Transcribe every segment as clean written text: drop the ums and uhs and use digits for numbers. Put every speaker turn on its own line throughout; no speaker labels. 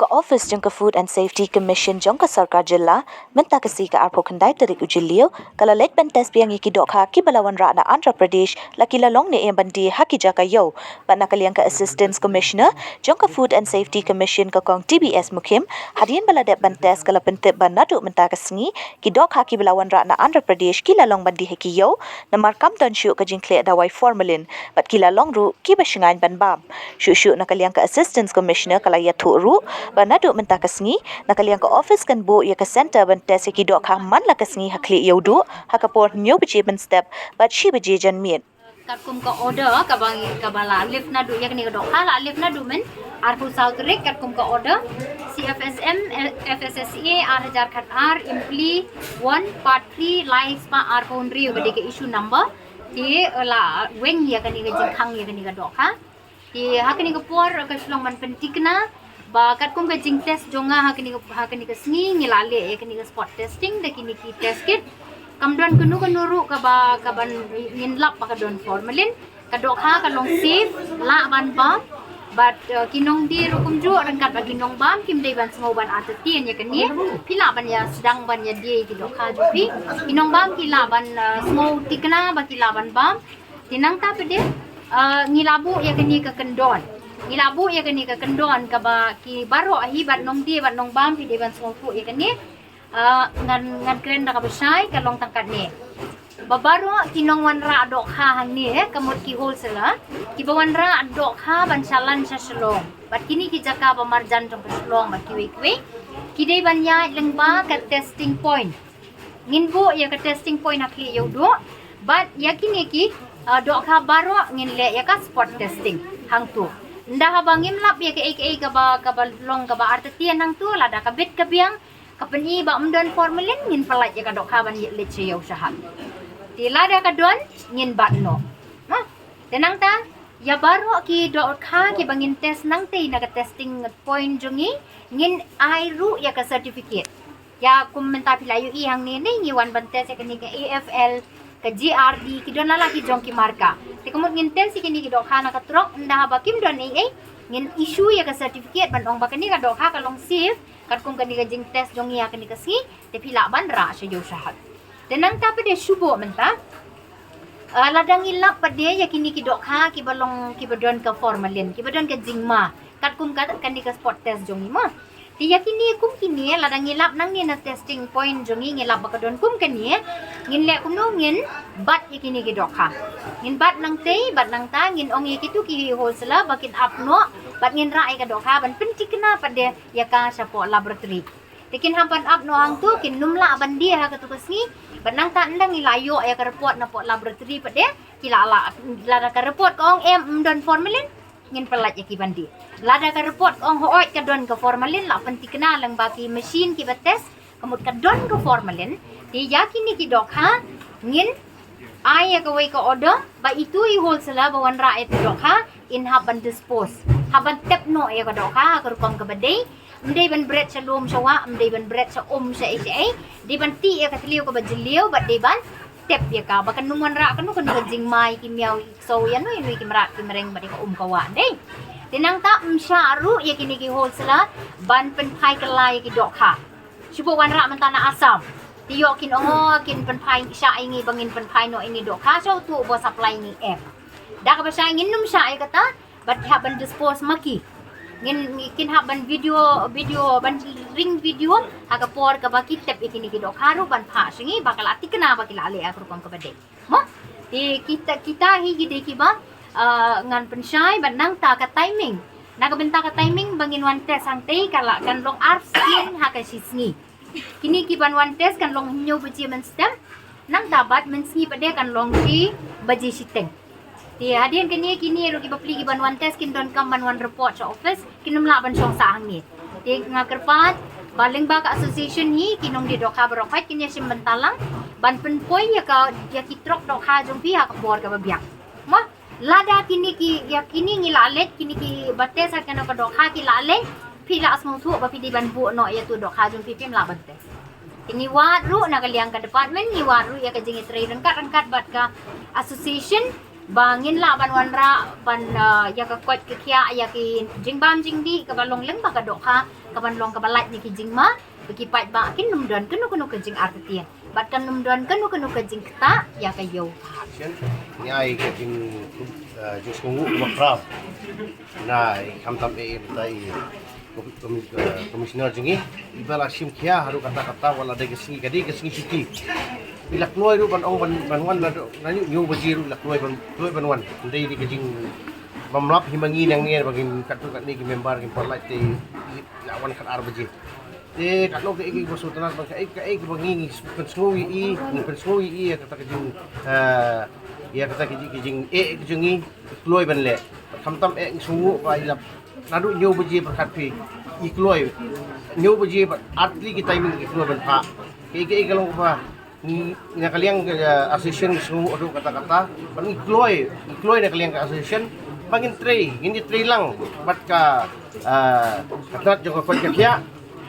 Ka Office Jangka Food and Safety Commission Jangka Sarkar Jilla menta kasi ka arpo kandai tarik ujilio kala let bentes piang iki dokha ki balawan ra na Andhra Pradesh laki lalong ne yang bandi haki jaka yo bana kaliang ka Assistant Commissioner Jangka Food and Safety Commission ka kong TBS Mukim hadian baladet bentes kala pentep banadu menta kasengi ki dokha ki balawan ra na Andhra Pradesh ki lalong bandi haki yo na markam don syu ka jingkle dawai formalin bat ki lalong ru ki basingan ban bam syu na kaliang ka Assistant Commissioner kala ya thu ru banadu menta kasengi na kaliang ka office kan bu ya ka center bentes ki dok ha man la kasengi hakli yodu hakapor nyo biji ben step bat shi biji jan mien
Katkum ka order ka bang ka bala lift na du yak ni ka dok hala lift na du men arpu south rek katkum ka order CFSM FSSA R1000 khat R impli 1 part 3 lines pa arpu nri ba de ka issue number ti la weng ya ka ni ka jingkhang ya ka ni ka dok ha ti ha ka ni ka por ka slong man pentikna ba kat kum ka jing test jonga ha kini ka sngi ngilale e kini ka spot testing de kini ki test kit kamdon kunu ru ka ban ngin lap ka don formalin ka dok ha ka long safe la ban ba but kinong di rukum ju ran kat ba kinong bam kim dei ban smo ban atien ya kini pila ban ya sedang ban ya di ki dok ha ju pi kinong bam ki la ban smo tikna ba ki la ban bam tinang ta pede ngilabu ya kini ka kendon Ilabu ya kani ka kendon ka ba ki baro ahibat nong di bat nong bam pi deban smofu ya kani ngan kren da ka besai ka long tangkat ni babaro kinong wanra dok ha hang ni kamut ki wholesale ki bawanra dok ha ban salan sa selong bat kini ki jaka ba marjan jong ka selong ba ki we ki dei ban ya lengba ka testing point nginbo ya ka testing point akli yodo bat yakini ki dok ha baro ngin le ya ka spot testing hang tu nda habangim lap ya ke ka ba long ka ba artetian nang tu lada ka bit ka biang ka peni ba umdon formalin ngin palat ya ka dok haban ye le cheu sahat ti lada ka don ngin bat no ha tenang ta ya baro ki dok ha ki bangin test nang te na ka testing point jongi ngin airu ya ka certificate ya kumenta pilayu i hang ni ngi wan ban test ya ka ni ka AFL ka GRD ki don lala ki jong ki marka ti kumut ngin test ki ni ki dok ha na ka trok nda ba kim don ai ngin issue ya ka certificate ban ong ba ka ni ka dok ha ka long safe kat kum ka ni ka jing test jong ya ka ni ka si te pila ban ra sa yo sahat tenang ta pa de subo menta ladang ilap pa de ya ki ni ki dok ha ki balong ki badon ka formalin ki badon ka jingma kat kum ka ni ka spot test jong ni ma ti yakini kum kini ladang ilap nang ni na testing point jongi ngilap ba ka don kum kani ngin le kum no ngin bat yakini ki dok ha ngin bat nang te bat nang ta ngin ong yakitu ki wholesale bakin up no bat ngin ra ai ka dok ha ban pentik na pade ya ka sa po laboratory tikin hampan up no hang tu kin numla ban dia ha ka tu kasni bat nang ta ndang ilayo ya ka report na po laboratory pade kila la ka report ko ong em don formalin ngin pelat ya ki bandi lada ka report ong hoot ka don ka formalin la pentik na lang baki machine ki bates kamut ka don ka formalin ti yakini ki dok ha ngin ay ka way ka order ba itu I wholesale ba wan ra et dok ha in haban dispose haban tep no ya ka dok ha ka rupang ka badai mdai ban bread sa lom sa wa mdai ban bread sa sa ai di ban ti ya ka tliu ka ba jiliu ba di ban tep ya ka bakan numan ra kanu kan jing mai ki miaw so yan no inui ki mara ki mereng ba di ka ka dei tinang ta msharu ya kini ki wholesale ban pen pai ka lai ki dok ha subo wan ra man ta na asam tiyo kin kin pen pai sha ingi bangin pen pai no ini dok ha so tu bo supply ni app da ka ba sha ngin num sha ai kata bat ha ban dispose maki ngin kin ha ban video ban ring video ha ka por ka ba ki tep ikini ki dok haru ban pha singi bakal atikna bakil ale akru kom ka bade mo ti kita hi gide ki ba ngan pensyai ban nang ta ka timing nagabenta ka timing bangin one test ang te kala kan long arsin ha ka sisngi kini ki ban one test kan long nyo baji men stem nang tabat men sngi pade kan long ki baji siteng ti hadian kini ro ki bapli ki ban one test kin don kam ban one report sa office kinum la ban song sa hang ni ti ngakerpat baling ba ka association hi kinong di dok ha bro fight kinya sim bentalang ban penpoy ya ka ya ki trok dok ha jong pi ha ka bor ka babyak mo lada kini ki ya kini ngilalet kini ki bates sa kana ka dok ha ki lalet pila asmong tu ba pidi ban bu no ya tu dok ha jong pi pim la bates ini waru na kaliang ka department ni waru ya ka jingi tray rangkat bat ka association bangin la ban wanra ban ya ka kwat ka kya ya ki jingbam jingdi ka balong leng ba ka dokha ka ban long ka balat ni ki jingma ki pat ba kin numdan kenu ka jing artian bat kan numdan kenu ka jing kta ya ka yo
ni ai ka jing sungu makrab na kamtam tai komisioner jingi ibala sim kia haru kata-kata wala de gesingi kadi gesingi siki bila kloy ru ban ong ban wan na nyu bajiru la kloy ban wan ndai di kejing mamlap himangi nang ni bagin katu kat ni ki member ki polai te lawan kat ar baji te kat lo ke iki bosutan bang ka bangi pensngui i kata kejing ya kata kejing kejingi kloy ban le kamtam sungu pa ilap nadu nyu baji berkat pi ikloy nyu baji atli kita timing ikloy ban pa ke kalau pa ni kaliang association semua adu kata-kata ban ikloy na kaliang association bangin tray ini tray lang bat ka kata jong ko kya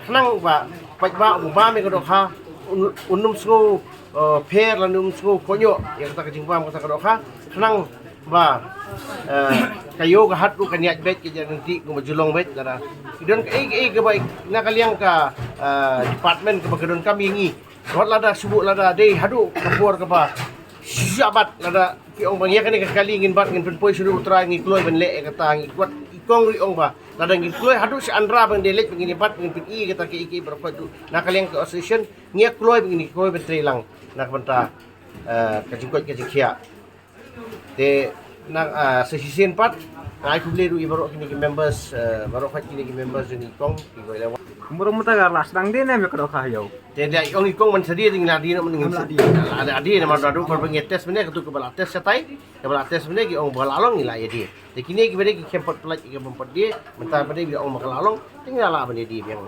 nang ba ba me ko ha unum sungu per lanum sungu konyo yang kata kejingpam kata ko ha nang ba kayo ka hat ko kaniat bet ke nanti ko majulong bet dara idon ka baik na kaliang ka department ka bagdon kami ngi wat lada subu lada dei hadu kapor ka ba siabat lada ki ong bang yakani ka kalingin bat ngin penpoi sudu utra ngi kloy ben le kata ngi kuat ikong ri ong ba lada ngi kloy hadu si andra bang delek ngin bat ngin pen i kata ki iki berapa du na kaliang ka association ngi kloy ngin kloy ben trilang na banta ka jingkot ka jingkia te nang sesisian pat ai kubli ru ibaro kini ki members baro khat kini ki members ni kong ki goi lawa
Murung mata las dang din me ko khayo.
te dia ong ikong man sadi ding nadi no mending ada adi na maradu par bang test mene ketu ke bala test satai ke bala test mene ki ong balalong ni la ya dia te kini ki bade ki kempot pelaj ki bempot dia mentar bade bi ong makalalong tinggal la bade dia yang